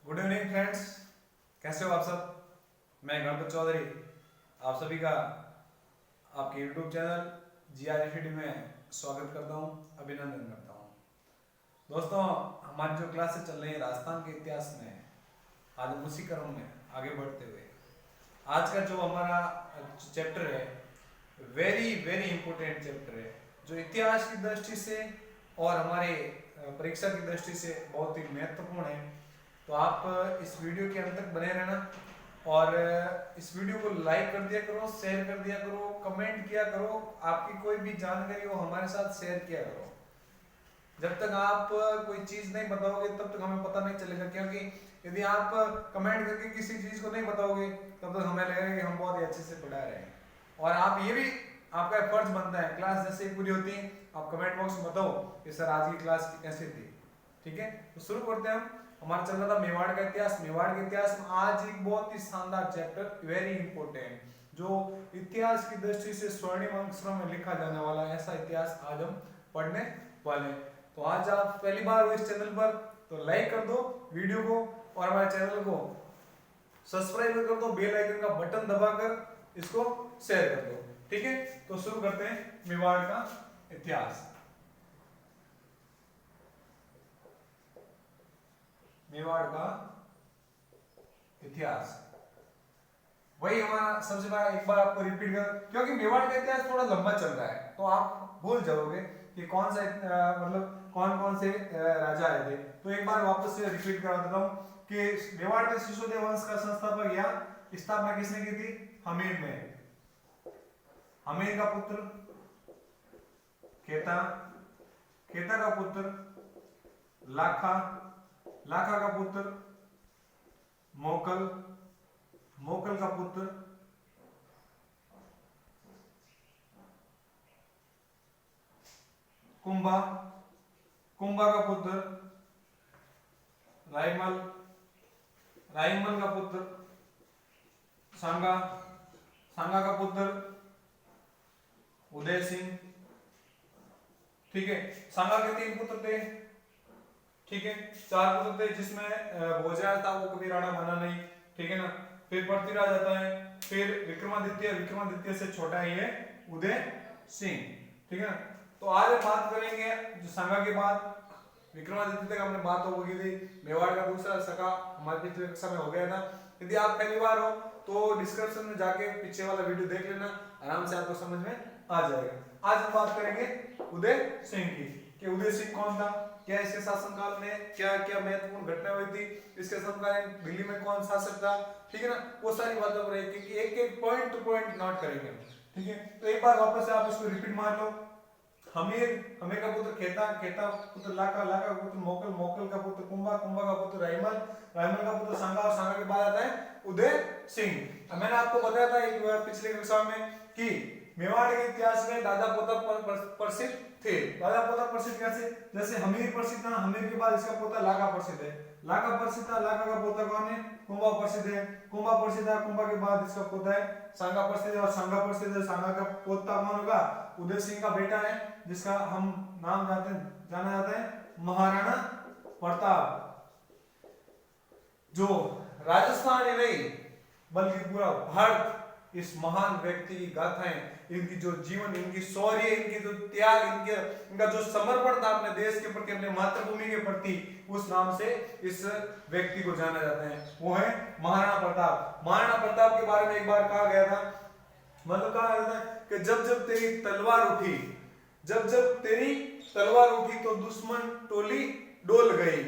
Good evening friends, कैसे हो आप सब। मैं गणपत चौधरी आप सभी का आपके यूट्यूब चैनल GRFD में स्वागत करता हूं, अभिनंदन करता हूं। दोस्तों, हमारी जो क्लासेस चल रही है राजस्थान के इतिहास में, आज हम उसी क्रम में आगे बढ़ते हुए आज का जो हमारा चैप्टर है वेरी वेरी इंपॉर्टेंट चैप्टर है, जो इतिहास की दृष्टि से और हमारे परीक्षा की दृष्टि से बहुत ही महत्वपूर्ण है। तो आप इस वीडियो के अंत तक बने रहना और इस वीडियो को लाइक कर दिया करो, शेयर कर दिया करो, कमेंट किया करो, आपकी कोई भी जानकारी हो हमारे साथ शेयर किया करो। जब तक आप कोई चीज नहीं बताओगे तब तक हमें पता नहीं चलेगा, क्योंकि यदि आप कमेंट करके किसी चीज को नहीं बताओगे तब तक हमें लगेगा कि हम बहुत ही अच्छे से पढ़ा रहे हैं। और आप ये भी आपका फर्ज बनता है, क्लास जैसे ही पूरी होती है आप कमेंट बॉक्स में बताओ कि सर आज की क्लास कैसी थी। ठीक है, तो शुरू करते हैं हम। हमारा चल रहा था मेवाड़ का इतिहास। मेवाड़ के इतिहास में आज एक बहुत ही शानदार चैप्टर, वेरी इंपॉर्टेंट, जो इतिहास की दृष्टि से स्वर्णिम अक्षरों में लिखा जाने वाला ऐसा इतिहास आज हम पढ़ने वाले हैं। तो आज आप पहली बार हो इस चैनल पर तो लाइक कर दो वीडियो को और हमारे चैनल को सब्सक्राइब कर दो, बेल आइकन का बटन दबाकर इसको शेयर कर दो। ठीक है, तो शुरू करते हैं मेवाड़ का इतिहास। मेवाड़ का इतिहास वही हमारा सबसे बड़ा, एक बार आपको रिपीट कर, क्योंकि मेवाड़ का इतिहास थोड़ा लंबा चल रहा है तो आप भूल जाओगे कि कौन सा मतलब कौन कौन से राजा आए थे। तो एक बार वापस से रिपीट करा देता हूं कि मेवाड़ के सिसोदिया वंश का संस्थापक या स्थापना किसने की थी? हमीर ने। हमीर का पुत्र केता, केता का पुत्र लाखा, लाखा का पुत्र मोकल, मोकल का पुत्र कुंभा, कुंभा का पुत्र राइमल, राइमल का पुत्र सांगा, सांगा का पुत्र उदय सिंह। ठीक है, सांगा के 3 पुत्र थे। ठीक है, 4 पुत्र थे जिसमें भोजराज था, वो कभी राणा बना नहीं। ठीक है ना, फिर पृथ्वीराज आता है, फिर विक्रमादित्य, विक्रमादित्य से छोटा है ये उदय सिंह। ठीक है ना, तो आज हम बात करेंगे जो सांगा के बाद विक्रमादित्य तक हमने बात हो गई थी। मेवाड़ का दूसरा सखा हमारे पिछले कक्षा में हो गया था। यदि आप पहली बार हो तो डिस्क्रिप्शन में जाके पीछे वाला वीडियो देख लेना, आराम से आपको समझ में आ जाएगा। आज हम बात करेंगे उदय सिंह की कि उदय सिंह कौन था, क्या इसके शासनकाल में क्या क्या महत्वपूर्ण घटना हुई थी, इसके शासनकाल में दिल्ली में कौन शासक था। ठीक है ना, वो सारी बातों पर एक एक पॉइंट टू पॉइंट नोट करेंगे। ठीक है, तो एक बार वापस से आप इसको रिपीट मार लो। हमीर, हमीर का पुत्र केता, केता पुत्र लाखा, लाखा का पुत्र मोकल, मोकल का पुत्र कुंभा, कुंभा का पुत्र राइमल, राइमल का पुत्र सांगा और सांगा के बाद आता है उदय सिंह। मैंने आपको बताया था एक पिछले कक्षा में कि मेवाड़ के इतिहास में दादा पोता प्रसिद्ध थे। दादा पोता प्रसिद्ध कैसे? जैसे हमीर प्रसिद्ध था, हमीर के बाद इसका पोता लाखा प्रसिद्ध है, लाखा प्रसिद्ध था, लाखा का पोता कौन है? कुंभा प्रसिद्ध है, कुंभा प्रसिद्ध है, कुंभा के बाद इसका पोता है सांगा प्रसिद्ध है, और सांगा प्रसिद्ध है, सांगा का पोता कौन होगा? उदय सिंह का बेटा है, जिसका हम नाम जाना जाता है महाराणा प्रताप, जो राजस्थान ही नहीं बल्कि पूरा भारत इस महान व्यक्ति की गाथाएं, इनकी जो जीवन, इनकी शौर्य, इनकी जो त्याग, इनका जो समर्पण था अपने देश के प्रति, अपने मातृभूमि के प्रति, उस नाम से इस व्यक्ति को जाना जाता है, वो है महाराणा प्रताप। महाराणा प्रताप के बारे में एक बार कहा गया था, मतलब कहा गया था कि जब जब तेरी तलवार उठी, जब जब तेरी तलवार उठी तो दुश्मन टोली डोल गई,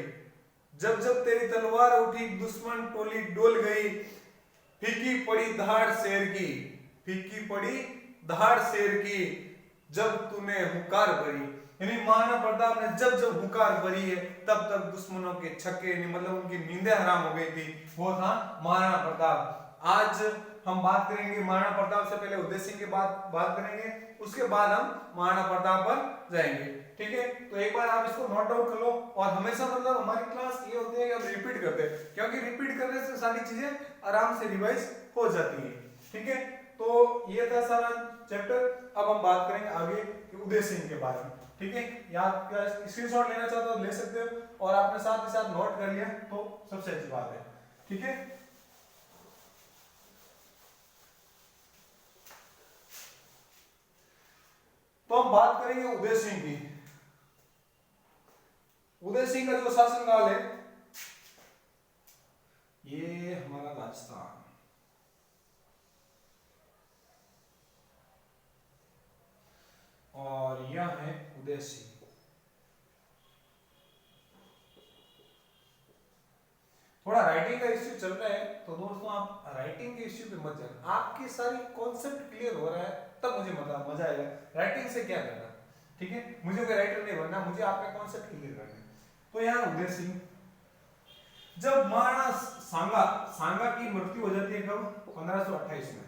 जब जब तेरी तलवार उठी दुश्मन टोली डोल गई, फीकी पड़ी धाड़ शेर की, फीकी पड़ी धाड़ शेर की, जब तूने हुंकार भरी। यानी महाराणा प्रताप ने जब जब हुंकार भरी है तब तक दुश्मनों के छक्के, मतलब उनकी नींदें हराम हो गई थी। वो था महाराणा प्रताप। आज हम बात करेंगे महाराणा प्रताप से पहले उदय सिंह के बात करेंगे, उसके बाद हम महाराणा प्रताप पर जाएंगे। ठीक है, तो एक बार आप इसको नोट डाउन कर लो। और हमेशा मतलब हमारी क्लास ये होती है कि हम रिपीट करते हैं, क्योंकि रिपीट करने से सारी चीजें आराम से रिवाइज हो जाती है। ठीक है, तो ये था सारा चैप्टर। अब हम बात करेंगे आगे उदय सिंह के बारे में। ठीक है, या स्क्रीनशॉट लेना चाहते हो ले सकते हो, और आपने साथ ही साथ नोट कर लिया तो सबसे अच्छी बात है। ठीक है, तो हम बात करेंगे उदय सिंह की। उदय सिंह का जो शासनकाल है ये हमारा राजस्थान, और यह है उदय सिंह। थोड़ा राइटिंग का इश्यू चल रहा है, तो दोस्तों आप राइटिंग के इश्यू पे मत जाना, आपकी सारी कॉन्सेप्ट क्लियर हो रहा है तब मुझे मजा आएगा। राइटिंग से क्या करना, ठीक है, मुझे कोई राइटर नहीं बनना, मुझे आपका कॉन्सेप्ट क्लियर करना है। तो यहाँ उदय सिंह, जब महाराणा सांगा की मृत्यु हो जाती है कब, 1528 में,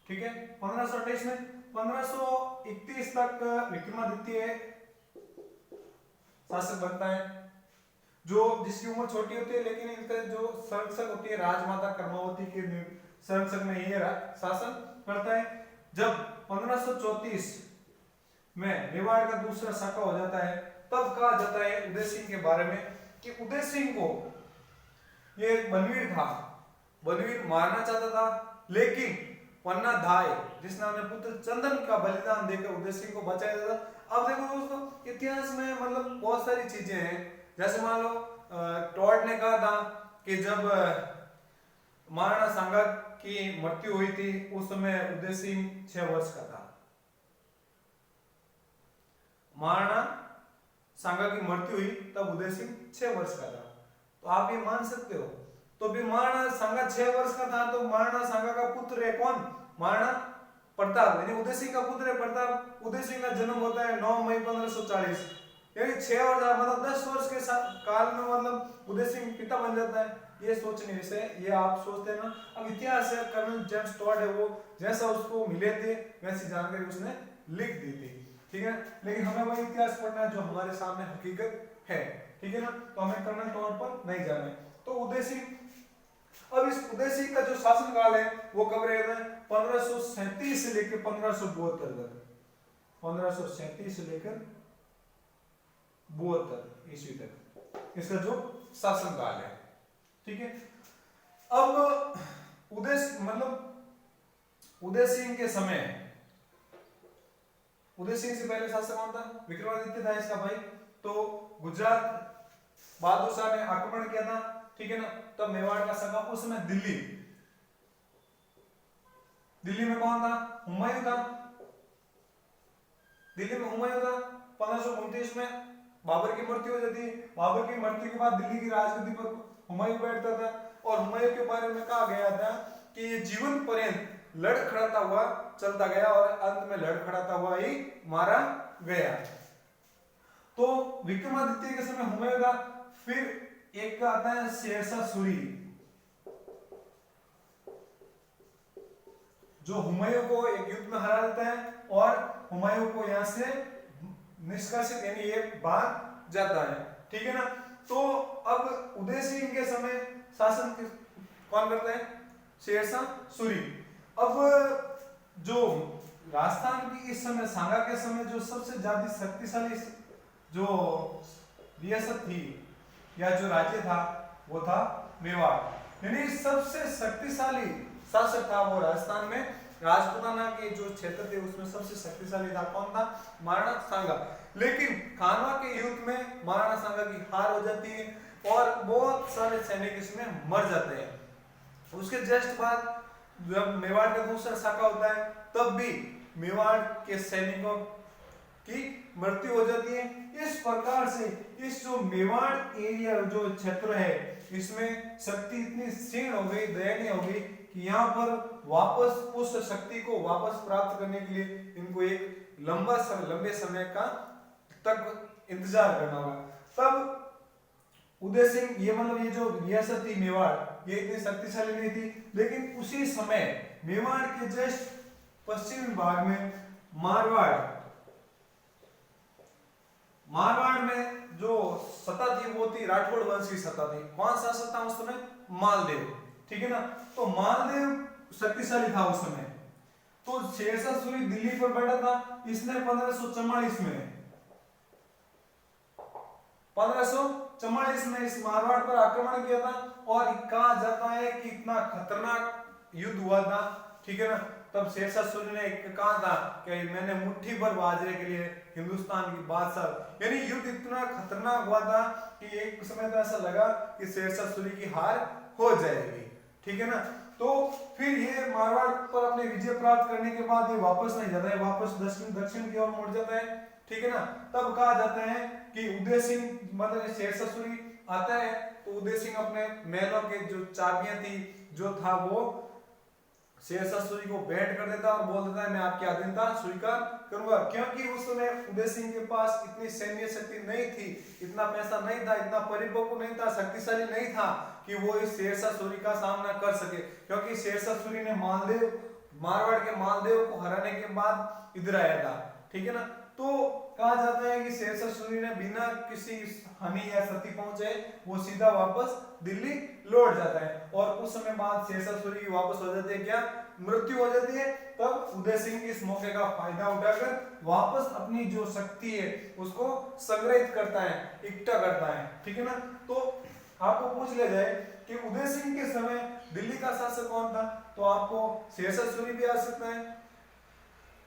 ठीक है, 1528 में। 1531 तक विक्रमादित्य शासक बनता है, जो जिसकी उम्र छोटी होती है, लेकिन इनका जो संरक्षक होती है राजमाता कर्मावती के संरक्षक में ये शासन करता है। जब 1534 में मेवाड़ का दूसरा शाखा हो जाता है, तब कहा जाता है उदय सिंह के बारे में कि उदय सिंह को, ये बनवीर था, बनवीर मारना चाहता था, लेकिन पन्ना धाय जिसने अपने पुत्र चंदन का बलिदान देकर उदय सिंह को बचाया था। अब देखो दोस्तों, इतिहास में मतलब बहुत सारी चीजें हैं, जैसे मान लो टॉड ने कहा था कि जब महाराणा सांगा की मृत्यु हुई थी उस समय उदय सिंह 6 वर्ष का था। महाराणा सांगा की मृत्यु हुई तब उदय सिंह 6 वर्ष का था, तो आप ये मान सकते हो। तो भी महाराणा सांगा 6 वर्ष का था, तो महाराणा सांगा का पुत्र है कौन, महाराणा प्रताप, यानी उदय सिंह का पुत्र है प्रताप। उदय सिंह का जन्म होता है 9 मई 1540, यानी 6 वर्ष मतलब 10 वर्ष के काल में मतलब उदय सिंह पिता बन जाता है। ये सोचने विषय, ये आप सोचते हैं ना। अब इतिहास है, कर्नल जेम्स टॉड है, वो जैसा उसको मिले थे वैसी जानकारी उसने लिख दी थी, ठीक है, लेकिन हमें वही इतिहास पढ़ना है जो हमारे सामने हकीकत है, ठीक है ना, तो हमें कर्नल टॉड पर नहीं जाना है। तो उदय सिंह, अब इस उदय सिंह का जो शासनकाल है वो कब रहेगा, 1537 से लेकर 1572 तक, 1537 से लेकर 72 ईस्वी तक इसका जो शासनकाल है, ठीक है। अब उदय सिंह के समय, उदय सिंह से पहले शासक कौन था, विक्रमादित्य था इसका भाई। तो गुजरात बहादुर शाह ने आक्रमण किया था, ठीक है ना, तब मेवाड़ का सगा, उस समय दिल्ली में कौन था, हुमायूं था, दिल्ली में हुमायूं था। 1529 में बाबर की मृत्यु हो जाती है, बाबर की मृत्यु के बाद दिल्ली की राजगद्दी पर हुमायूं बैठता था, और हुमायूं के बारे में कहा गया था कि ये जीवन पर्यंत लड़खड़ाता हुआ चलता गया और अंत में लड़खड़ाता हुआ ही मारा गया। तो विक्रमादित्य के समय हुमायूं था, फिर एक का आता है शेरशाह सूरी, जो हुमायूं को एक युद्ध में हरा देता है और हुमायूं को यहां से निष्कासित यानी ये भाग जाता है, ठीक है ना। तो अब उदय सिंह के समय शासन कौन करता है, शेरशाह सूरी। अब जो राजस्थान की इस समय सांगा के समय जो सबसे ज्यादा शक्तिशाली जो रियासत थी या जो राज्य था वो था मेवाड़, यानी सबसे शक्तिशाली शासक था वो राजस्थान में। राजपुताना के जो क्षेत्र थे उसमें सबसे शक्तिशाली था कौन था, महाराणा सांगा। लेकिन खानवा के युद्ध में महाराणा सांगा की हार हो जाती है और बहुत सारे सैनिक इसमें मर जाते हैं। उसके जस्ट बाद जब मेवाड़ का दूसरा शाखा होता है तब भी मेवाड़ के सैनिकों की मृत्यु हो जाती है। इस प्रकार से इस जो मेवाड़ एरिया जो क्षेत्र है इसमें शक्ति इतनी क्षीण हो गई, दयनीय हो गई कि यहाँ पर वापस उस शक्ति को वापस प्राप्त करने के लिए इनको एक लंबे समय का तक इंतजार करना होगा। तब उदय सिंह ये मतलब ये जो रियासत थी मेवाड़ ये इतनी शक्तिशाली नहीं थी, लेकिन उसी समय मेवाड़ के जस्ट पश्चिमी भाग में मारवाड़ में जो सत्ता थी वो थी राठौड़ वंश की सत्ता थी। कौन सा सत्ता उस समय, मालदेव, ठीक है ना। तो मालदेव शक्तिशाली था उस समय। तो शेरशाह सूरी दिल्ली पर बैठा था, इसने 1544 में 1544 में इस मारवाड़ पर आक्रमण किया था। और कहा जाता है कि इतना खतरनाक युद्ध हुआ था, ठीक है ना। तब शेरशाह सूरी ने कहा था कि मैंने मुट्ठी भर बाजरे के लिए हिंदुस्तान की बादशाह, यानी युद्ध इतना खतरनाक हुआ था कि एक समय तो ऐसा लगा कि शेरशाह सूरी की हार हो जाएगी, ठीक है ना। तो फिर ये मारवाड़ पर अपने विजय प्राप्त करने के बाद ये वापस नहीं जाता है, वापस दक्षिण की ओर मुड़ जाता है, ठीक है ना। तब कहा जाता है कि उदय सिंह मतलब शेरशाह सूरी आता है तो उदय सिंह अपने महलों के जो चाबियां थी जो था वो शेरशाह सूरी को भेंट कर देता और बोल देता है मैं आपकी अधीनता स्वीकार करूंगा, क्योंकि उस समय उदय सिंह के पास इतनी सैन्य शक्ति नहीं थी, इतना पैसा नहीं था, इतना परिपक्व नहीं था, शक्तिशाली नहीं था कि वो इस शेरशाह सूरी का सामना कर सके, क्योंकि शेरशाह सूरी ने मारवाड़ के मालदेव को हराने के बाद इधर आया था, ठीक है ना। तो कहा जाता है कि शेरशाह सूरी ने बिना किसी हानि या क्षति पहुंचे वो सीधा वापस दिल्ली लौट जाता है और कुछ समय बाद शेरशाह सूरी की वापस हो जाती है क्या, मृत्यु हो जाती है। तब उदय सिंह इस मौके का फायदा उठाकर वापस अपनी जो शक्ति है उसको संग्रहित करता है, इकट्ठा करता है, ठीक है ना। तो आपको पूछ लिया जाए कि उदय सिंह के समय दिल्ली का शासक कौन था, तो आपको शेरशाह सूरी भी आ सकता है,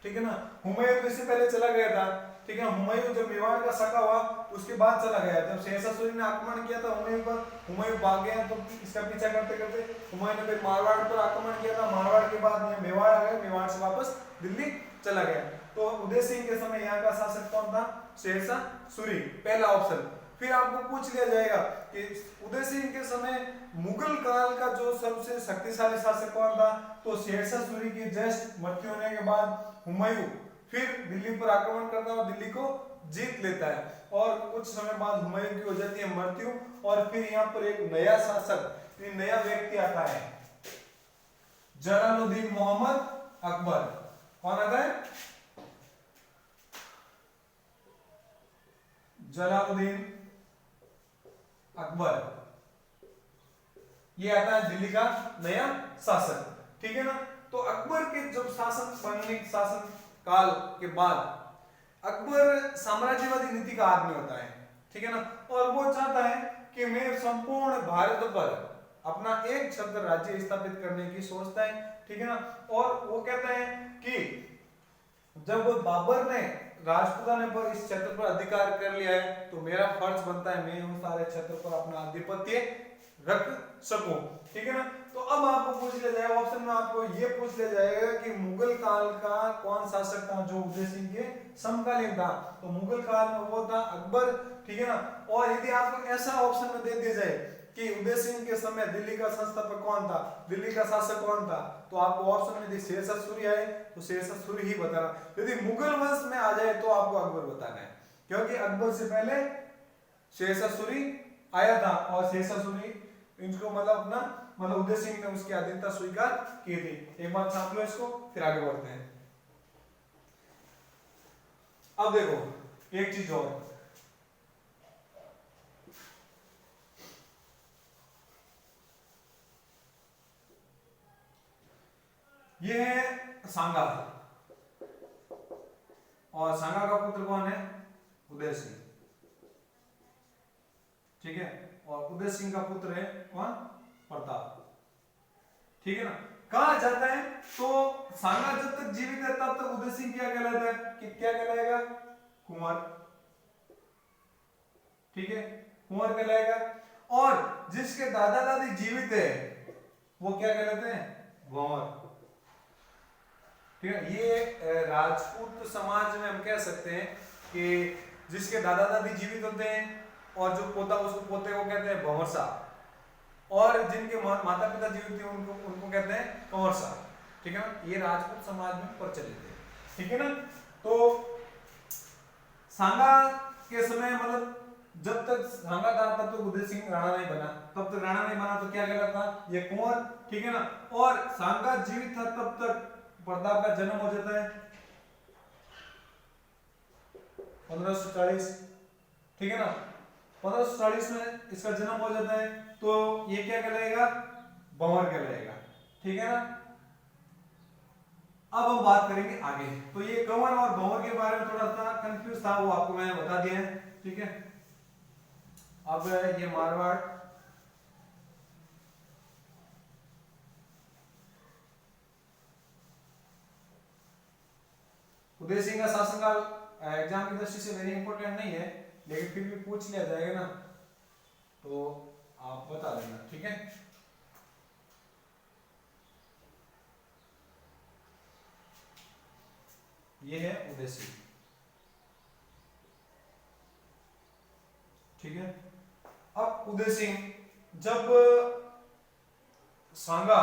ठीक है ना। हुमायूं इससे पहले चला गया था, ठीक है। हुमायूं जब मेवाड़ का सका हुआ उसके बाद चला गया, जब शेरशाह सूरी ने आक्रमण किया था हुमायूं पर, हुमायूं भाग गया तो इसका पीछा करते करते हुमायूं ने फिर मारवाड़ पर आक्रमण किया था, मारवाड़ के बाद ये मेवाड़ आ गया, मेवाड़ से वापस दिल्ली चला गया। तो उदय सिंह के समय यहाँ का शासक कौन था, शेरशाह सूरी, पहला ऑप्शन। फिर आपको पूछ लिया जाएगा कि उदय सिंह के समय मुगल काल का जो सबसे शक्तिशाली शासक कौन था, तो शेरशाह सूरी की जस्ट मृत्यु होने के बाद हुमायूं फिर दिल्ली पर आक्रमण करता है और दिल्ली को जीत लेता है और कुछ समय बाद हुमायूं की हो जाती है मृत्यु और फिर यहाँ पर एक नया शासक, एक नया व्यक्ति आता है, जलालुद्दीन मोहम्मद अकबर। कौन आता है, जलालुद्दीन अकबर, ये आता है दिल्ली का नया शासक, ठीक है ना। तो अकबर के जब शासन काल के बाद अकबर साम्राज्यवादी नीति का आदमी होता है, ठीक है ना। और वो चाहता है कि मैं संपूर्ण भारत पर अपना एक छत्र राज्य स्थापित करने की सोचता है, ठीक है ना। और वो कहता है कि जब बाबर ने राजपूताने पर इस क्षेत्र पर अधिकार कर लिया है तो मेरा फर्ज बनता है मैं उन सारे क्षेत्र पर अपना आधिपत्य रख सकूं, ठीक है ना। तो अब आपको पूछ लिया जाएगा, ऑप्शन में आपको ये पूछ लिया जाएगा कि मुगल काल का कौन शासक था जो उदय सिंह के समकालीन था, तो मुगल काल में वो था अकबर, ठीक है ना। और यदि आपको ऐसा ऑप्शन में दे दिया जाए कि उदय सिंह के समय दिल्ली का संस्थापक कौन था, दिल्ली का शासक कौन था, तो आपको ऑप्शन में यदि शेरशाह सूरी आए तो शेरशाह सूरी ही बताना, यदि मुगल वंश में आ जाए तो आपको अकबर बताना है, क्योंकि अकबर से पहले शेरशाह सूरी आया था और शेरशाह सूरी इनको मतलब उदय सिंह ने उसकी अधीनता स्वीकार की थी। एक बात समझ लो इसको, फिर आगे बढ़ते हैं। अब देखो एक चीज और, ये है सांगा और सांगा का पुत्र कौन है, उदय सिंह, ठीक है। और उदय सिंह का पुत्र है कौन, प्रताप, ठीक है ना। कहा जाता है तो सांगा जब तक जीवित है तब तक उदय सिंह क्या कहलाता है, कि क्या कहलाएगा, कुंवर, ठीक है, कुंवर कहलाएगा। और जिसके दादा दादी जीवित है वो क्या कहलाते हैं, भंवर, ठीक है। ये राजपूत समाज में हम कह सकते हैं कि जिसके दादा दादी जीवित होते हैं और जो पोता उसको पोते को कहते हैं भंवरसा, और जिनके माता पिता जीवित थे उनको कहते हैं कंवरसा, ठीक है ना। ये राजपूत समाज में प्रचलित है, ठीक है ना। तो सांगा के समय जब तक सांगा था तब तक उदय सिंह राणा नहीं बना, तब तक राणा नहीं बना तो क्या कहलाता, ये कुंवर, ठीक है ना। और सांगा जीवित था तब तक प्रताप का जन्म हो जाता है 1540, ठीक है ना। 1540 में इसका जन्म हो जाता है तो ये क्या कहलाएगा, भंवर कहलाएगा, ठीक है ना। अब हम बात करेंगे आगे। तो ये कंवर और भंवर के बारे में थोड़ा सा कंफ्यूज था, वो आपको मैंने बता दिया है, ठीक है। अब ये मारवाड़, उदय सिंह का शासनकाल एग्जाम की दृष्टि से वेरी इंपॉर्टेंट नहीं है, लेकिन फिर भी पूछ लिया जाएगा ना, तो आप बता देना, ठीक है। ये है उदय सिंह, ठीक है। अब उदय सिंह जब सांगा,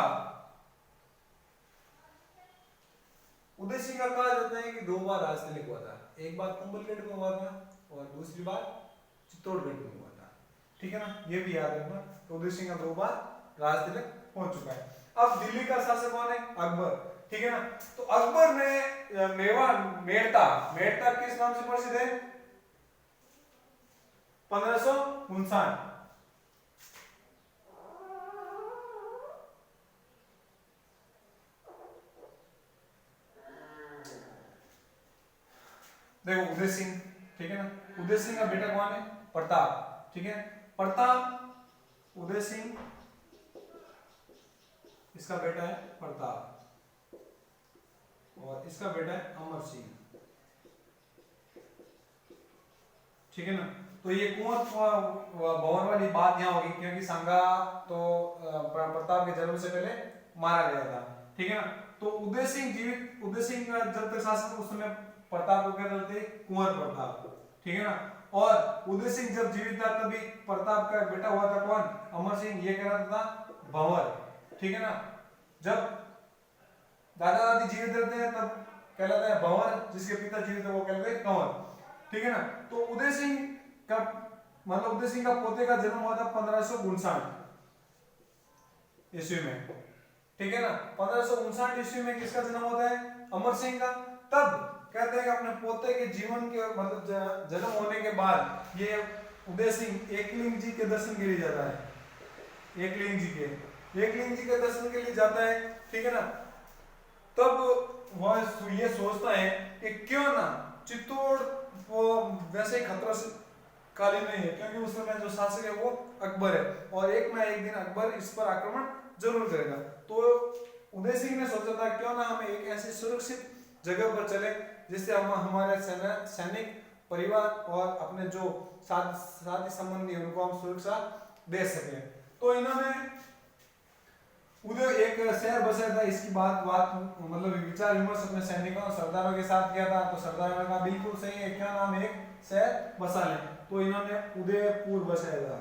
उदय सिंह का कहा जाता है कि 2 बार राजतिलक हुआ था, एक बार कुंभलगढ़ में हुआ था और दूसरी बार चित्तौड़गढ़ में हुआ था, ठीक है ना, ये भी याद रखना। तो उदय सिंह का 2 बार राजतिलक हो चुका है। अब दिल्ली का शासक कौन है? अकबर, ठीक है ना। तो अकबर ने मेवाड़, मेड़ता, मेड़ता किस नाम से प्रसिद्ध है? 1559। देखो उदय सिंह, ठीक है ना, उदय सिंह का बेटा कौन है? प्रताप, ठीक है। प्रताप, उदय सिंह, इसका बेटा है प्रताप और इसका बेटा है अमर सिंह, ठीक है ना। तो ये कुंवर भवन वाली बात यहाँ होगी, क्योंकि सांगा तो प्रताप के जन्म से पहले मारा गया था, ठीक है ना। तो उदय सिंह जीवित, उदय सिंह का जब तक शासन, उस समय प्रताप को क्या बोलते? कुंवर प्रताप, ठीक है ना। और उदय सिंह जब जीवित था तभी प्रताप का बेटा हुआ था कौन? अमर सिंह, ये कहलाता था भंवर, ठीक है ना। जब दादा दादी जीवित रहते हैं तब कहलाता है भंवर, जिसके पिता जीवित है वो कहलाते हैं कंवर, ठीक है ना। तो उदय सिंह का मतलब उदय सिंह का पोते का जन्म हुआ था 1559 ईस्वी में, ठीक है ना। 1559 ईस्वी में किसका जन्म होता है? अमर सिंह का। तब कहते हैं कि अपने पोते के जीवन के मतलब जन्म होने के बाद ये उदय सिंह एकलिंग जी के दर्शन के लिए जाता है, एकलिंग जी के दर्शन के लिए जाता है, ठीक है ना। तब वह ये सोचता है कि क्यों ना चित्तौड़ वो वैसे ही खतरा से खाली नहीं है, क्योंकि उस समय जो शासक है वो अकबर है और एक ना एक दिन अकबर इस पर आक्रमण जरूर करेगा। तो उदय सिंह ने सोचा था क्यों ना हम एक ऐसी सुरक्षित जगह पर चले जिससे हम हमारे सैनिक परिवार और अपने जो साथी संबंधी उनको हम सुरक्षा दे सके। तो इन्होंने उदय एक शहर बसाया था, इसकी बात मतलब विचार विमर्श अपने सैनिकों सरदारों के साथ किया था। तो सरदारों ने कहा बिल्कुल सही है, क्या नाम एक शहर बसा लें। तो इन्होंने उदयपुर बसाया था।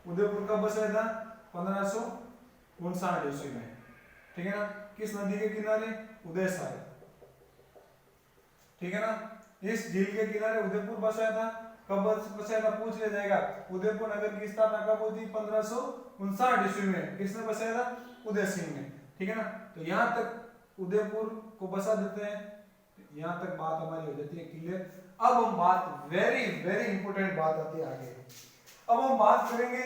उदयपुर कब बसाया था? 1559 ईस्वी में, ठीक है ना। किस नदी के किनारे? उदय सागर, ठीक है ना। इस झील के किनारे उदयपुर बसाया था। कब बसाया था पूछ लिया जाएगा। उदयपुर नगर की स्थापना कब हुई थी? 1559 ईस्वी में। किसने बसाया था? उदय सिंह ने, ठीक है ना। तो यहाँ तक उदयपुर को बसा देते हैं, यहाँ तक बात हमारी हो जाती है क्लियर। अब हम बात वेरी वेरी इंपॉर्टेंट बात आती है आगे। अब हम बात करेंगे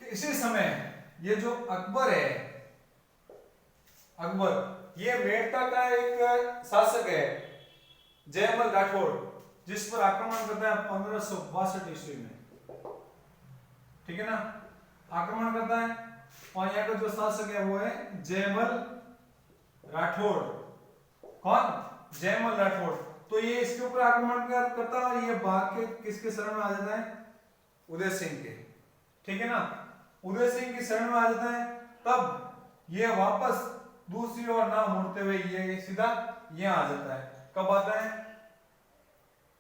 कि इसी समय ये जो अकबर है, अकबर ये मेड़ता का एक शासक है जयमल राठौड़, जिस पर आक्रमण करता है 1562 ईस्वी में, ठीक है ना। आक्रमण करता है और यहाँ का जो शासक है वो है जयमल राठौड़। कौन? जयमल राठौड़। तो ये इसके ऊपर आक्रमण करता है और ये भाग के किसके शरण में आ जाता है? उदय सिंह के, ठीक है ना। उदय सिंह की शरण में आ जाता है। तब ये वापस दूसरी ओर ना मुड़ते हुए ये सीधा यहाँ आ जाता है। कब आता है?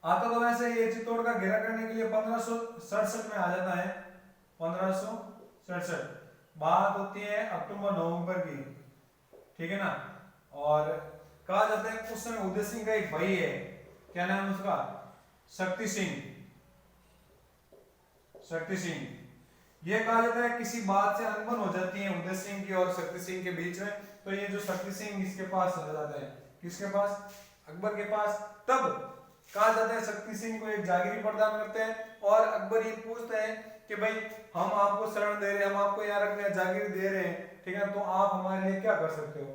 आता तो वैसे ये चित्तौड़ का घेरा करने के लिए 1567 में आ जाता है। 1567 बात होती है अक्टूबर नवंबर की, ठीक है ना। और कहा जाता है उस समय उदय सिंह का एक भाई है, क्या नाम है उसका? शक्ति सिंह। शक्ति सिंह, ये कहा जाता है किसी बात से अनबन हो जाती है उदय सिंह की और शक्ति सिंह के बीच में। तो ये जो शक्ति सिंह इसके पास चला जाता है, किसके पास? अकबर के पास। तब कहा जाता है शक्ति सिंह को एक जागीरी प्रदान करते हैं और अकबर ये पूछते हैं कि भाई हम आपको शरण दे रहे हैं, हम आपको यहाँ रखने जागीर दे रहे हैं, ठीक है, तो आप हमारे लिए क्या कर सकते हो।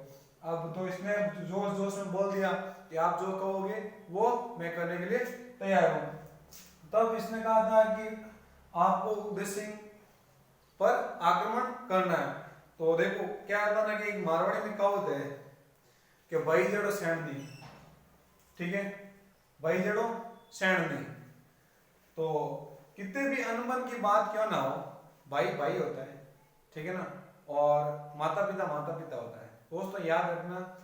अब तो इसने जोश जोश में बोल दिया कि आप जो कहोगे वो मैं करने के लिए तैयार हूँ। तब इसने कहा था कि आपको उदय सिंह पर आक्रमण करना है। तो देखो क्या था ना कि एक मारवाड़ी में कहावत है कि भाई जड़ो सैन नहीं, ठीक है, भाई जड़ो सैन नहीं। तो कितने भी अनबन की बात क्यों ना हो, भाई भाई होता है, ठीक है ना, और माता पिता होता है। दोस्तों याद रखना,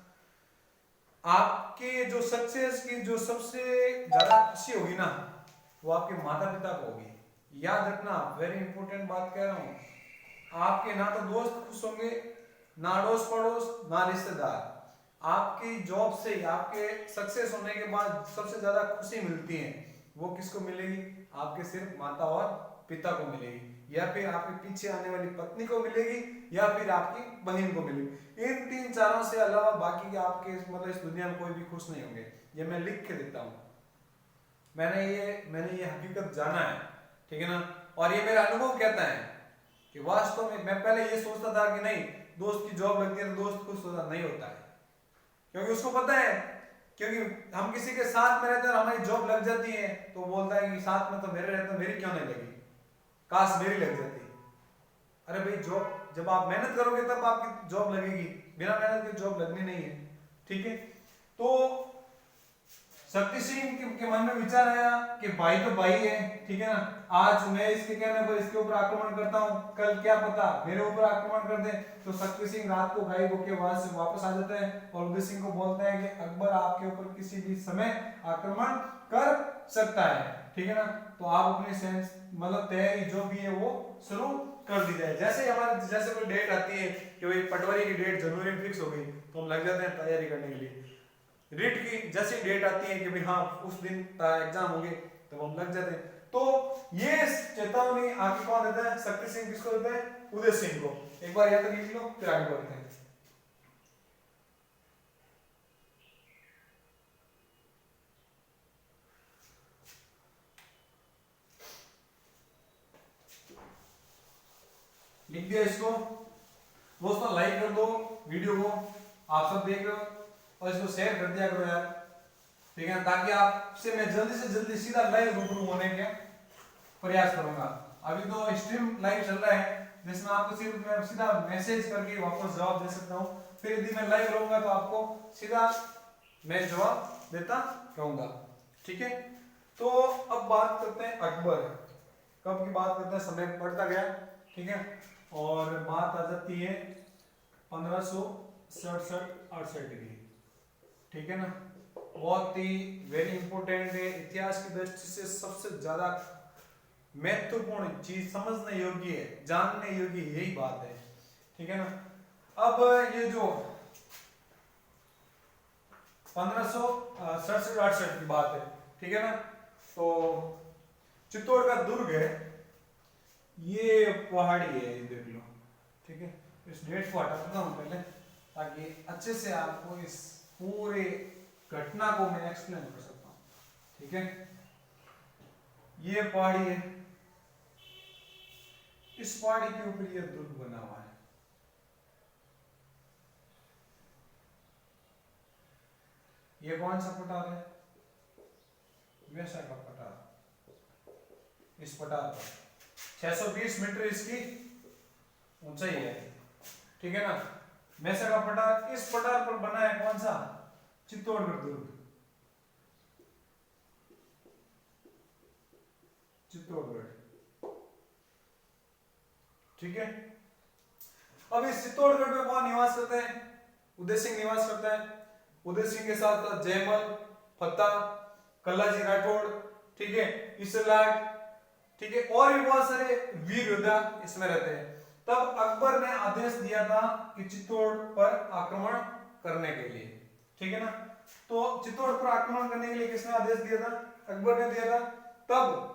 आपके जो सक्सेस की जो सबसे ज्यादा खुशी होगी ना वो आपके माता पिता को होगी। याद रखना, वेरी इंपॉर्टेंट बात कह रहा हूं। आपके ना तो दोस्त खुश होंगे, ना अड़ोस पड़ोस, ना रिश्तेदार। आपकी जॉब से, आपके सक्सेस होने के बाद सबसे ज्यादा खुशी मिलती है, वो किसको मिलेगी, आपके सिर्फ माता और पिता को मिलेगी, या फिर आपके पीछे आने वाली पत्नी को मिलेगी, या फिर आपकी बहन को मिलेगी। इन तीन चारों से अलावा बाकी के आपके मतलब इस दुनिया में कोई भी खुश नहीं होंगे। ये मैं लिख के देता हूँ, मैंने ये हकीकत जाना है, ठीक है ना, और ये मेरा अनुभव कहता है कि वास्तव में मैं पहले ये सोचता था कि नहीं दोस्त की जॉब लगती है तो दोस्त खुश होता, नहीं होता है, क्योंकि उसको पता है, क्योंकि हम किसी के साथ में रहते हैं और हमारी जॉब लग जाती है तो बोलता है कि साथ में तो मेरे रहते हैं, मेरी क्यों नहीं लगी, काश मेरी लग जाती। अरे भाई जॉब जब आप मेहनत करोगे तब आपकी जॉब लगेगी, बिना मेहनत के जॉब लगनी नहीं है, ठीक है। तो शक्ति सिंह के मन में विचार आया कि भाई तो भाई है, ठीक है ना, आज मैं इसके कहने पर इसके ऊपर आक्रमण करता हूँ, कल क्या पता मेरे ऊपर आक्रमण कर दे। तो शक्ति सिंह रात को गाय के वहां से वापस आ जाते हैं और उदय सिंह को बोलते हैं कि अकबर आपके ऊपर किसी भी समय आक्रमण कर सकता है, ठीक है ना, तो आप अपनी मतलब तैयारी जो भी है वो शुरू कर दी जाए। जैसे हमारे जैसे कोई डेट आती है कि भाई पटवारी की डेट जनवरी में फिक्स हो गई तो हम लग जाते हैं तैयारी करने के लिए। रिट की जैसी डेट आती है कि भाई हाँ उस दिन एग्जाम होंगे तो हम लग जाते हैं। तो ये चेतावनी आगे कौन देता है, शक्ति सिंह किसको देता है, उदय सिंह को। एक बार यहां तक लिख लो फिर आगे बढ़ते हैं। लिख दिया इसको। दोस्तों लाइक कर दो वीडियो को, आप सब देख रहे हो, और इसको शेयर कर दिया करो यार, ठीक है, ताकि आपसे मैं जल्दी से जल्दी सीधा लाइव रूबरू होने के प्रयास करूंगा। अभी तो स्ट्रीम लाइव चल रहा है जिसमें आपको सिर्फ मैं सीधा मैसेज करके वापस जवाब दे सकता हूँ, फिर यदि मैं लाइव रहूंगा तो आपको सीधा मैं जवाब देता रहूंगा, ठीक है। तो अब बात करते हैं अकबर, कब की बात करते हैं, समय बढ़ता गया, ठीक है, और बात आ जाती है 1567-68 की, ठीक है ना, बहुत ही वेरी इंपॉर्टेंट है, इतिहास की दृष्टि से सबसे ज्यादा महत्वपूर्ण चीज, समझने योग्य है, जानने योग्य यही बात है, ठीक है ना। अब ये जो 1567-68 की बात है, ठीक है ना, तो चित्तौड़ का दुर्ग है, ये पहाड़ी है, ये देख लो, ठीक है। इस डेट को हटाता हूं पहले ताकि अच्छे से आपको इस पूरे घटना को मैं एक्सप्लेन कर सकता हूं, ठीक है। ये पहाड़ी है, इस पहाड़ी के ऊपर ये दुर्ग बना हुआ है, ये कौन सा पठार है, वैसा का पठार। इस पठार पर 620 मीटर इसकी ऊंचाई है, ठीक है ना, मैसा का पठार। इस पठार पर बना है कौन सा, चित्तौड़गढ़ दुर्ग, चित्तौड़गढ़, ठीक है। अब इस चित्तौड़गढ़ में कौन निवास करते हैं, उदय सिंह निवास करता है। उदय सिंह के साथ जयमल, फत्ता, कल्लाजी राठौड़, ठीक है, इसलाट, ठीक है, और भी बहुत सारे वीर योद्धा इसमें रहते हैं। तब अकबर ने आदेश दिया था कि चित्तौड़ पर आक्रमण करने के लिए, ठीक है ना। तो चित्तौड़ पर आक्रमण करने के लिए किसने आदेश दिया था, अकबर ने दिया था। तब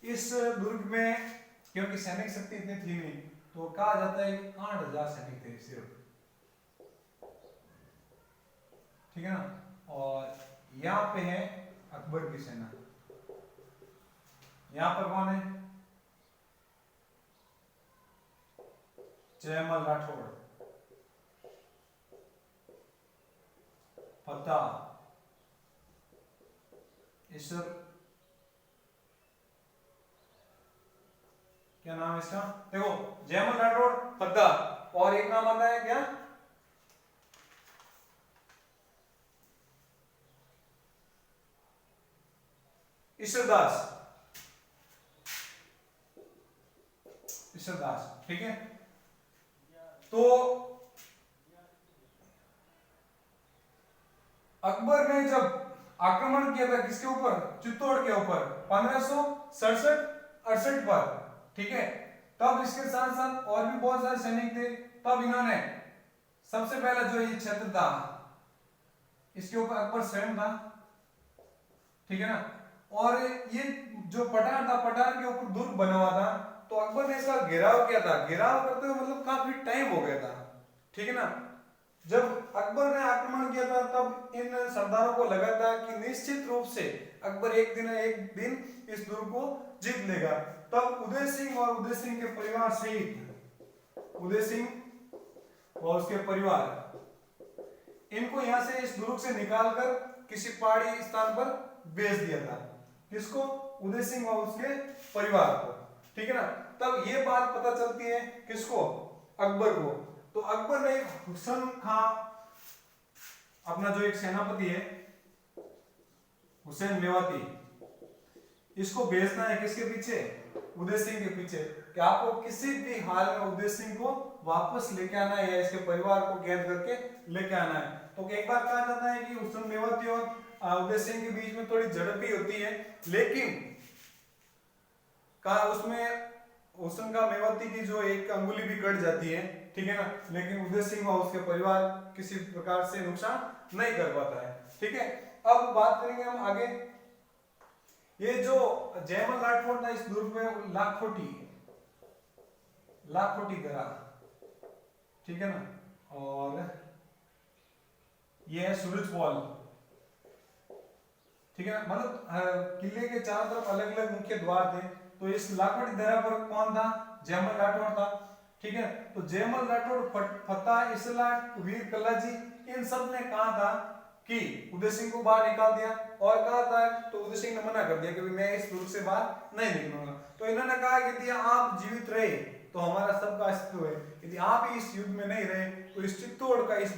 इस दुर्ग में क्योंकि सैनिक शक्ति इतनी थी नहीं, तो कहा जाता है कि 8000 सैनिक थे सिर्फ, ठीक है ना, और यहाँ पे है अकबर की सेना, यहां पर कौन है? जयमल राठौड़, फतेह ईश्वर, क्या नाम है इसका? देखो, जयमल राठौड़, फतेह, और एक नाम आता है क्या? ईश्वरदास, ईश्वरदास, ठीक है। तो अकबर ने जब आक्रमण किया था किसके ऊपर? चित्तौड़ के ऊपर 1567-68 पर, ठीक है। तब इसके साथ साथ और भी बहुत सारे सैनिक थे। तब इन्होंने सबसे पहला जो ये क्षेत्र था इसके ऊपर अकबर स्वयं था, ठीक है ना। और ये जो पठार था, पठार के ऊपर दुर्ग बना हुआ था, तो अकबर ने इसका घेराव किया था। घेराव करते हुए मतलब काफी टाइम हो गया था, ठीक है ना। जब अकबर ने आक्रमण किया था तब इन सरदारों को लगा था कि निश्चित रूप से अकबर एक दिन इस दुर्ग को जीत लेगा। तब उदय सिंह और उदय सिंह के परिवार सहित, उदय सिंह और उसके परिवार, इनको यहां से इस दुर्ग से निकालकर किसी पहाड़ी स्थान पर भेज दिया था। किसको? उदय सिंह और उसके परिवार को, ठीक है ना। तब ये बात पता चलती है किसको? अकबर को। तो अकबर ने हुसैन खां, अपना जो एक सेनापति है हुसैन मेवाती, इसको भेजना है किसके पीछे? उदय सिंह के पीछे, कि आपको किसी भी हाल में उदय सिंह को वापस लेके आना है या इसके परिवार को कैद करके लेके आना है। तो एक बार कहा जाता है कि हुसैन मेवाती और उदय सिंह के बीच में थोड़ी झड़प भी होती है, लेकिन कहा उसमें हुसैन का मेवाती की जो एक अंगुली भी कट जाती है, ठीक है ना। लेकिन उदय सिंह और उसके परिवार किसी प्रकार से नुकसान नहीं कर पाता है, ठीक है। अब बात करेंगे हम आगे। ये जो जयमल राठौड़ था इस दुर्ग में लाखोटी दरा, ठीक है ना। और ये है सूरजपोल, ठीक है ना। मतलब किले के चारों तरफ अलग अलग मुख्य द्वार थे। तो इस लाखोटी दरा पर कौन था? जयमल राठौड़ था, ठीक है। तो जयमल राठौड़, फतेह इसलाक, वीर कल्लाजी, इन सब ने कहा था कि उदय सिंह को बाहर निकाल दिया, और कहा था तो उदय सिंह ने मना कर दिया कि मैं इस दुर्ग से बाहर नहीं निकलूंगा। तो इन्होंने कहा कि यदि आप जीवित रहे तो हमारा सबका अस्तित्व है, यदि आप इस युद्ध में नहीं रहे तो इस चित्तौड़ का, इस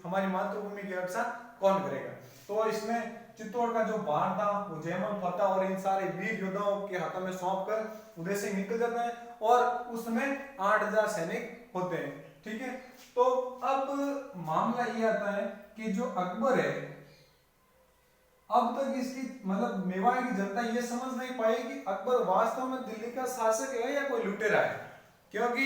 हमारी मातृभूमि की रक्षा कौन करेगा। तो इसमें चित्तौड़ का जो बाढ़ था वो जयमल, फतेह और इन सारे वीर योद्धाओं के हाथों में सौंप कर उदय सिंह निकल जाता है, और उसमें 8000 सैनिक होते हैं, ठीक है। तो अब मामला ये आता है कि जो अकबर है, अब तक इसकी मतलब मेवाड़ की जनता ये समझ नहीं पाई कि अकबर वास्तव में दिल्ली का शासक है या कोई लुटेरा है। क्योंकि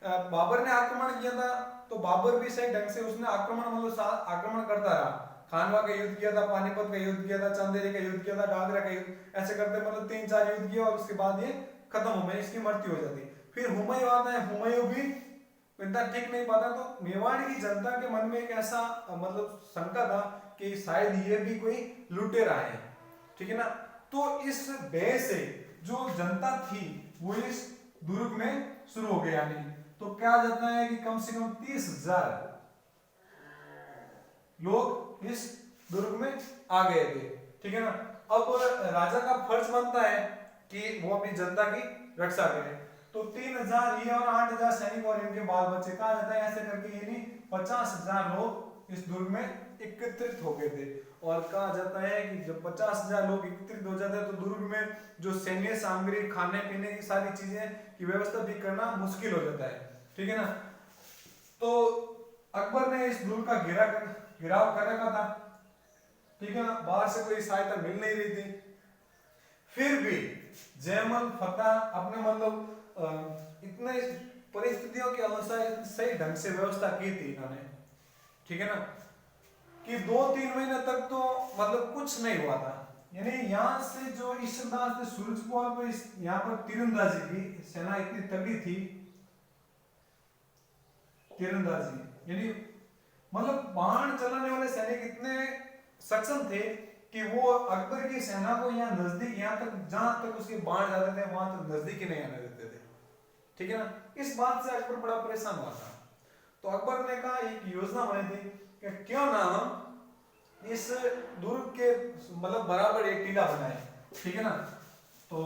बाबर ने आक्रमण किया था तो बाबर भी सही ढंग से उसने आक्रमण करता रहा। खानवा का युद्ध किया था, पानीपत का युद्ध किया था, चंदेरी का युद्ध किया था, घाघरा का युद्ध, ऐसे करते मतलब 3-4 युद्ध किया, और उसके बाद ये खत्म हो गया, इसकी मृत्यु हो जाती। फिर हुमायूं आता है, हुमायूं भी इतना ठीक नहीं पाता। तो मेवाड़ की जनता के मन में एक ऐसा मतलब शंका था कि शायद ये भी कोई लुटेरा है, ठीक है ना। तो इस भय से जो जनता थी वो इस दुर्ग में शुरू हो गया। नहीं तो क्या जाता है कि कम से कम 30,000 लोग इस दुर्ग में आ गए थे, ठीक है ना। अब राजा का फर्ज बनता है कि वो अपनी जनता की रक्षा करे। तो 3,000 ये और 8,000 सैनिक और इनके बाल बच्चे, कहा जाता है ऐसे करके यानी 50,000 लोग इस दुर्ग में एकत्रित हो गए थे। और कहा जाता है कि जब 50,000 लोग एकत्रित हो जाते हैं तो दुर्ग में जो सैन्य सामग्री, खाने पीने की सारी चीजें की व्यवस्था भी करना मुश्किल हो जाता है, ठीक है ना। तो अकबर ने इस दुर्ग का घेराव कर रखा था, ठीक है ना। बाहर से कोई सहायता मिल नहीं रही थी। फिर भी जयमल, फतेह अपने मतलब इतने परिस्थितियों के अनुसार सही ढंग से व्यवस्था की थी इन्होंने, ठीक है ना, कि 2-3 महीने तक तो मतलब कुछ नहीं हुआ था। यानी यहाँ से जो ईश्वरदास थे सूरजपोल को यहाँ पर तीरंदाजी की सेना इतनी तगड़ी थी, तीरंदाजी यानी मतलब बाण चलाने वाले सैनिक इतने सक्षम थे कि वो अकबर की सेना को यहाँ नजदीक, यहाँ तक जहां तक उसके बाण जाते थे वहां तक नजदीक ही नहीं आने देते थे। ठीक है ना। इस बात से अकबर बड़ा परेशान हुआ था। तो अकबर ने कहा एक योजना बनाई थी कि क्यों ना हम इस दुर्ग के मतलब बराबर एक टीला बनाए। ठीक है ना। तो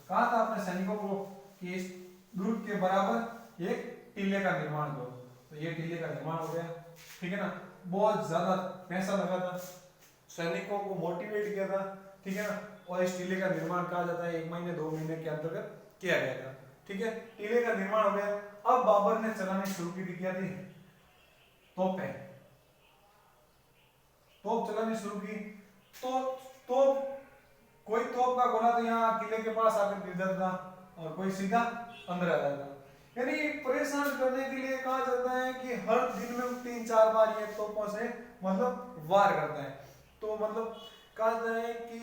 कहा था अपने सैनिकों को कि इस दुर्ग के बराबर एक टीले का निर्माण करो। तो ये टीले का निर्माण हो गया। ठीक है ना। बहुत ज्यादा पैसा लगा था, सैनिकों को मोटिवेट किया था। ठीक है ना। और इस टीले का निर्माण कहा जाता है 1 महीने 2 महीने के अंतर्गत किया गया था। ठीक है। टीले का निर्माण हो गया। अब बाबर ने चलानी शुरू की थी, क्या थी, तोपें। तोप चलानी शुरू की। तो तोप, कोई तोप का गोला तो यहाँ किले के पास आकर गिर जाता था और कोई सीधा अंदर आ जाता। यानी परेशान करने के लिए कहा जाता है कि हर दिन में 3-4 बार ये तोपों से मतलब वार करता है। तो मतलब कहा जाता है कि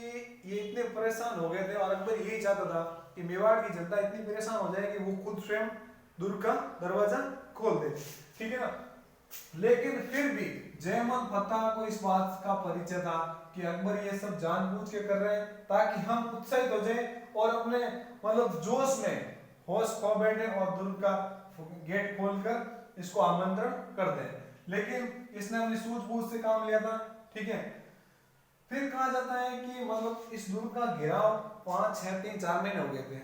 ये इतने परेशान हो गए थे और अकबर यही चाहता था कि मेवाड़ की जनता इतनी परेशान हो जाए कि वो खुद स्वयं दुर्ग का दरवाजा खोल दे। ठीक है ना। लेकिन फिर भी जयमल फतह को इस बात का परिचय था कि अकबर ये सब जानबूझ के कर रहे हैं ताकि हम उत्साहित हो जाए और अपने मतलब जोश में होश खो बैठे और दुर्ग का गेट खोलकर इसको आमंत्रण कर दें। लेकिन इसने अपनी सूझबूझ से काम लिया था। ठीक है। फिर कहा जाता है कि मतलब इस दुर्ग का घेराव 5, 6, 3, 4 महीने हो गए थे।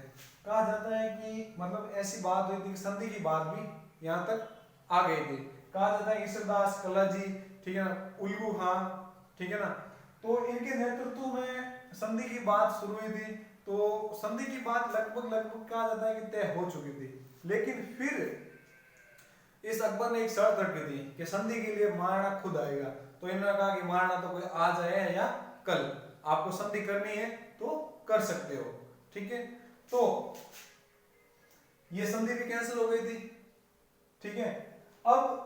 कहा जाता है कि मतलब ऐसी बात हुई थी, संधि की बात भी यहाँ तक आ गई थी। कहा जाता है ईश्वरदास कल्लाजी, ठीक है ना, उल्लू खान, ठीक है ना, तो इनके नेतृत्व में संधि की बात शुरू हुई थी। तो संधि की बात लगभग कहा जाता है कि तय हो चुकी थी। लेकिन फिर इस अकबर ने एक शर्त रखी थी कि संधि के लिए महाराणा खुद आएगा। तो इन्होंने कहा कि महाराणा तो कोई आज आए या कल, आपको संधि करनी है तो कर सकते हो। ठीक है। तो ये संधि भी कैंसिल हो गई थी। ठीक है। अब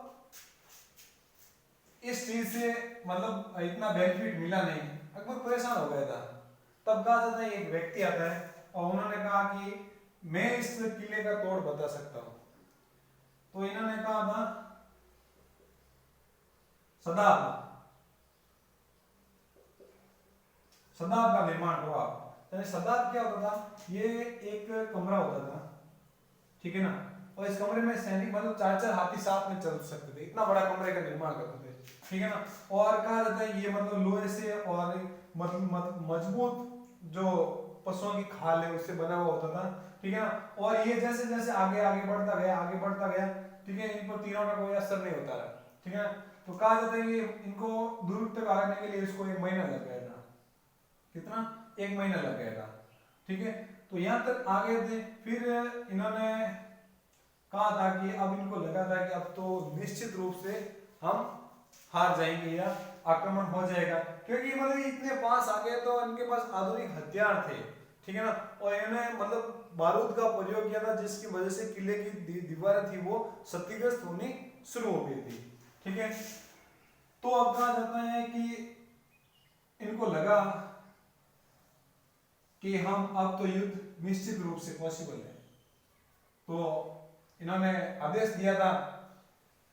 इस चीज से मतलब इतना बेनिफिट मिला नहीं, अकबर परेशान हो गया था। तब कहा जाता है एक व्यक्ति आता है और उन्होंने कहा कि मैं इस किले का तोड़ बता सकता हूं। तो इन्होंने कहा था सदाब, सदाब का निर्माण करो आप। सदाब क्या होता था, ये एक कमरा होता था। ठीक है ना। और इस कमरे में सैनिक मतलब 4-4 हाथी साथ में चल सकते थे, इतना बड़ा कमरे का निर्माण करते थे। ठीक है ना। और कहा जाता है ये मतलब लोहे से और मतलब मजबूत जो पशुओं की खाल है उससे बना हुआ होता था। ठीक है ना। और ये जैसे जैसे आगे आगे बढ़ता गया, ठीक है, इन पर तीनों का कोई असर नहीं होता रहा। ठीक है। तो कहा जाता है कि इनको दुर्ग तक आने के लिए इसको 1 महीना लग गया था। कितना? 1 महीना लग गया था। ठीक है। तो यहां तक आ गए थे। फिर इन्होंने कहा था कि अब इनको लगा था कि अब तो निश्चित रूप से हम हार जाएंगे या आक्रमण हो जाएगा, क्योंकि मतलब इतने पास आ गए तो इनके पास आधुनिक हथियार थे। ठीक है ना। और इन्होंने मतलब बारूद का प्रयोग किया था जिसकी वजह से किले की दीवारें थी वो क्षतिग्रस्त होनी शुरू हो गई थी। ठीक है। तो अब कहा जाता है कि इनको लगा कि हम अब तो युद्ध निश्चित रूप से पॉसिबल है। तो इन्होंने आदेश दिया था,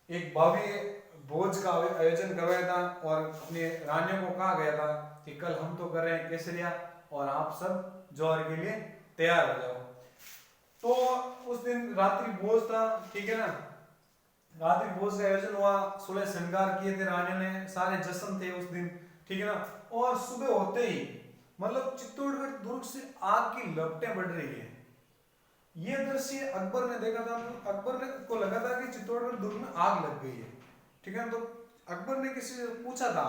एक भव्य भोज का आयोजन करवाया था और अपने रानियों को कहा गया था कि कल हम तो कर रहे हैं केसरिया और आप सब जौहर के लिए तैयार हो जाओ। तो उस दिन रात्रि भोज था। ठीक है ना। रात्रि भोज का आयोजन हुआ, 16 श्रृंगार किए थे रानियों ने, सारे जश्न थे उस दिन। ठीक है ना। और सुबह होते ही मतलब चित्तौड़गढ़ दुर्ग से आग की लपटें बढ़ रही है। ये दृश्य अकबर ने देखा था। अकबर ने को लगा था कि चित्तौड़गढ़ दुर्ग में आग लग गई है। ठीक है। तो अकबर ने किसी से पूछा था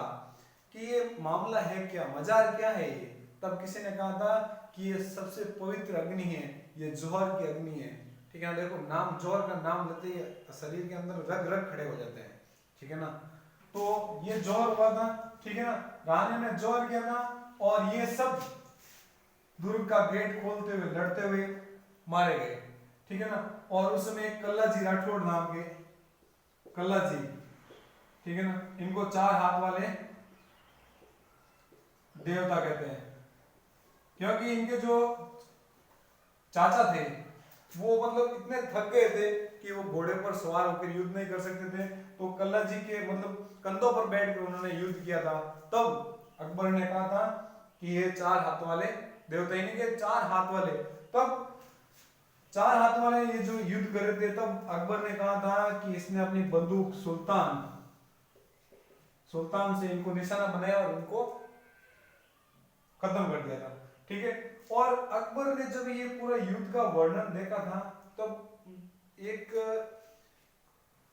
कि ये मामला है क्या, मजार क्या है ये। तब किसी ने कहा था कि ये सबसे पवित्र अग्नि है, ये जौहर की अग्नि है। ठीक है। देखो नाम, जौहर का नाम लेते ही शरीर के अंदर रग रग खड़े हो जाते हैं। ठीक है ना। तो ये जौहर हुआ था। ठीक है ना। रानी ने जौहर किया था और ये सब दुर्ग का गेट खोलते हुए लड़ते हुए मारे गए। ठीक है ना। और उस समय एक कल्ला जी राठौड़ नाम के कल्ला जी, ठीक है ना, इनको 4 हाथ वाले देवता कहते हैं, क्योंकि इनके जो चाचा थे वो मतलब इतने थक गए थे कि वो घोड़े पर सवार होकर युद्ध नहीं कर सकते थे। तो कल्ला जी के मतलब कंधों पर बैठकर उन्होंने युद्ध किया था। तब अकबर ने कहा था कि ये 4 हाथ वाले देवता, यानी कि 4 हाथ वाले, तब 4 हाथ वाले ये जो युद्ध कर रहे थे, तब अकबर ने कहा था कि इसने अपनी बंदूक सुल्तान से इनको निशाना बनाया और उनको खत्म कर दिया था। ठीक है, और अकबर ने जब ये पूरा युद्ध का वर्णन देखा था, तब एक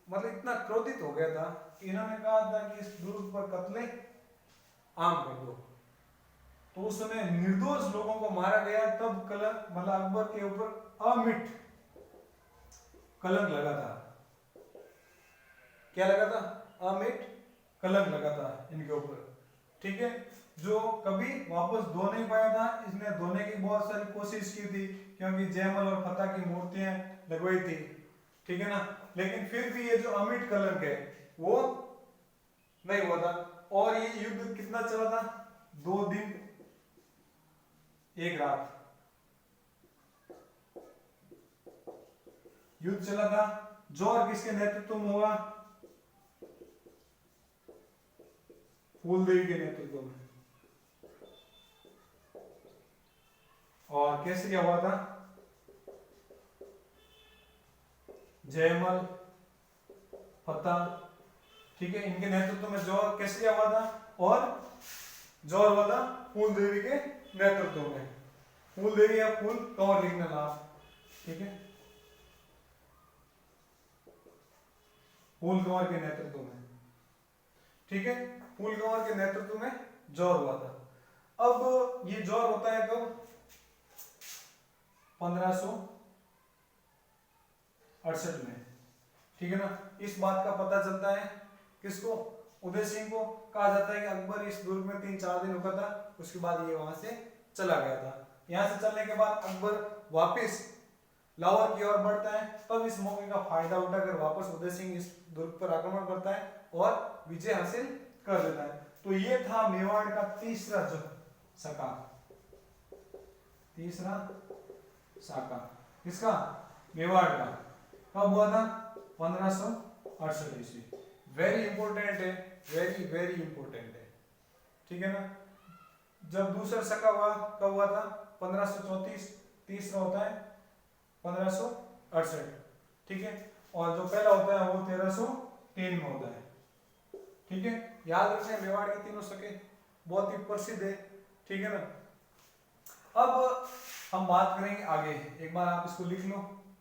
मतलब इतना क्रोधित हो गया था कि इन्होंने कहा था कि इस दुर्ग पर कत्ले आम कर दो। तो उस समय निर्दोष लोगों को मारा गया, तब कलंक मतलब अकबर के ऊपर अमिट कलंक लगा था। क्या लगा था? अमिट कलंक लगा था इनके ऊपर। ठीक है, जो कभी वापस धो नहीं पाया था, इसने धोने की बहुत सारी कोशिश की थी, क्योंकि जयमल और फतेह की मूर्तियां लगवाई थी। ठीक है ना, लेकिन फिर भी ये जो अमिट कलंक है वो नहीं हुआ था। और ये युद्ध कितना चला था? 2 दिन 1 रात युद्ध चला था। जौहर किसके नेतृत्व में हुआ? फूलदेवी के नेतृत्व में। और केसरिया हुआ था जयमल फतेह। ठीक है, इनके नेतृत्व में जौहर केसरिया हुआ था, और जौहर हुआ था फूलदेवी के नेतृत्व में। फूलदेवी या फूल कंवर लिखना लाभ। ठीक है, फूल कंवर के नेतृत्व में। ठीक है, फूल कंवर के नेतृत्व में जौहर हुआ था। अब ये जौहर होता है कब? 1568 में। ठीक है ना, इस बात का पता चलता है किसको? उदय सिंह को। कहा जाता है कि अकबर इस दुर्ग में 3-4 दिन रुका था, उसके बाद ये वहां से चला गया था। यहां से चलने के बाद अकबर वापस लाहौर की ओर बढ़ता है, तब इस मौके का फायदा उठाकर वापस उदय सिंह इस दुर्ग पर आक्रमण करता है और विजय हासिल कर लेता है। तो ये था मेवाड़ का तीसरा साका। किसका? मेवाड़ का। कब हुआ था? 1568 ईस्वी। वेरी इंपॉर्टेंट है, वेरी वेरी इंपॉर्टेंट है। ठीक है ना, जब दूसरा सका हुआ कब हुआ था? 1534। तीसरा होता है 1568। ठीक है, और जो पहला होता है वो 1303 में होता है। ठीक है, याद रखना मेवाड़ के तीनों सके बहुत ही प्रसिद्ध है। ठीक है ना, अब हम बात करेंगे आगे। एक बार आप इसको लिख लो।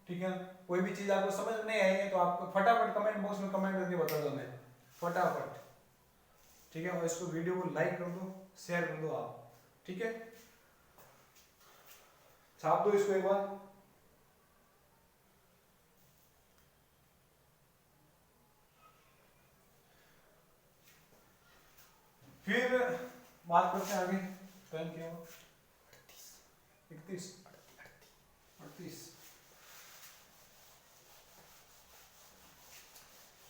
ठीक है, कोई भी चीज आपको समझ में नहीं आई है तो आप फटाफट कमेंट बॉक्स में कमेंट करके बता दो, मैं फटाफट। ठीक है, और इसको वीडियो को लाइक कर दो, शेयर कर दो आप। ठीक है, छाप दो इसको एक बार। फिर बात करते हैं आगे। टाइम क्या हुआ? 31 38।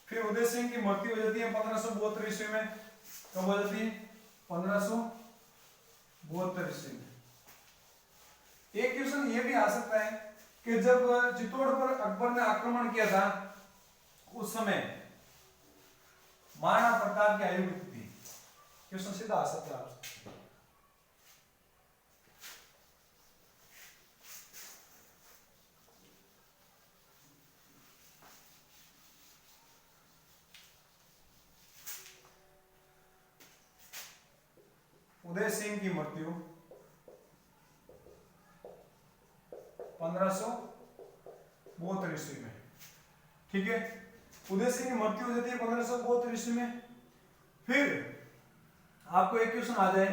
फिर उदय सिंह की मृत्यु हो जाती है 1572 ईस्वी में। कब हो जाती है? 1572 ईस्वी में। एक क्वेश्चन ये भी आ सकता है कि जब चित्तौड़ पर अकबर ने आक्रमण किया था, उस समय महाराणा प्रताप की आयु कितनी थी? क्वेश्चन सीधा आ सकता है आपसे। उदय सिंह की मृत्यु 1572 ईस्वी में। ठीक है, उदय सिंह की मृत्यु हो जाती है 1572 ईस्वी में। फिर आपको एक क्वेश्चन आ जाए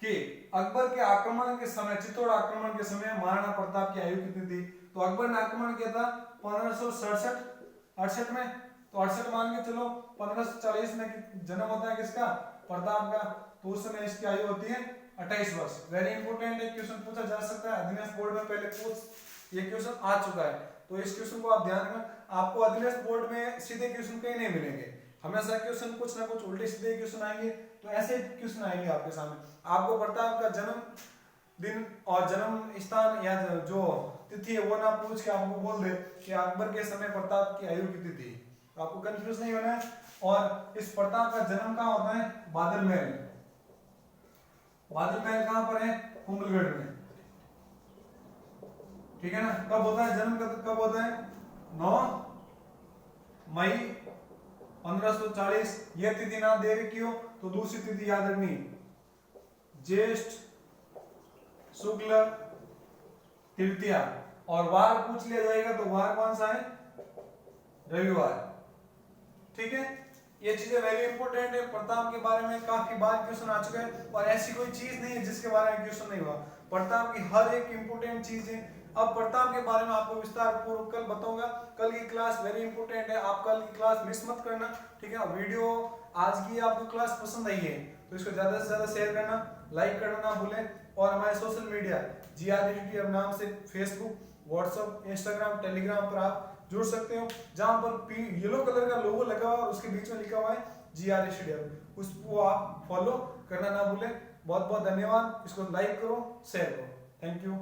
कि अकबर के आक्रमण के समय, चित्तौड़ आक्रमण के समय महाराणा प्रताप की आयु कितनी थी? तो अकबर ने आक्रमण किया था 1567-68 में। तो 68 मान के चलो, 1540 में जन्म होता है किसका? प्रताप का। तो उस समय इसकी आयु होती है 28 वर्ष। वेरी इंपोर्टेंट है, क्वेश्चन पूछा जा सकता है। अधिकांश बोर्ड में पहले ये क्वेश्चन आ चुका है, तो इस क्वेश्चन को आप ध्यान में, आपको अधिकांश बोर्ड में सीधे क्वेश्चन कहीं नहीं मिलेंगे, हमेशा क्वेश्चन कुछ ना कुछ उल्टे सीधे क्वेश्चन आएंगे। तो ऐसे क्वेश्चन आएंगे आपके सामने। आपको प्रताप का जन्म दिन और जन्म स्थान या जो तिथि है वो ना पूछ के आपको बोल दे कि अकबर के समय प्रताप की आयु कितनी थी, तो आपको कंफ्यूज नहीं होना है। और इस प्रताप का जन्म कहाँ होता है? बादल महल। बादल महल कहां पर है? कुंभलगढ़ में। ठीक है ना। कब होता है जन्म, कब होता है? 9 मई 1540। यह तिथि ना दे रखी हो तो दूसरी तिथि याद रखनी, ज्येष्ठ शुक्ल तृतीया। और वार पूछ लिया जाएगा तो वार कौन सा है? रविवार। ठीक है, ये चीजें वेरी इंपॉर्टेंट है। प्रताप के बारे में काफी बार क्वेश्चन आ चुका है और ऐसी कोई चीज नहीं है जिसके बारे में क्वेश्चन नहीं हुआ। प्रताप की हर एक इंपॉर्टेंट चीज है। अब प्रताप के बारे में आपको विस्तार पूर्वक कल बताऊंगा। कल की क्लास वेरी इंपॉर्टेंट है, आप कल की क्लास मिस मत करना। ठीक है, वीडियो आज की आपको क्लास पसंद आई है तो इसको ज्यादा से ज्यादा शेयर करना, लाइक करना ना भूलें। और हमारे सोशल मीडिया GRDT नाम से फेसबुक, व्हाट्सएप, इंस्टाग्राम, टेलीग्राम पर आप जुड़ सकते हो, जहां पर येलो कलर का लोगो लगा हुआ है और उसके बीच में लिखा हुआ है GRDT, उसको आप फॉलो करना ना भूलें। बहुत बहुत धन्यवाद। इसको लाइक करो, शेयर करो। Thank you.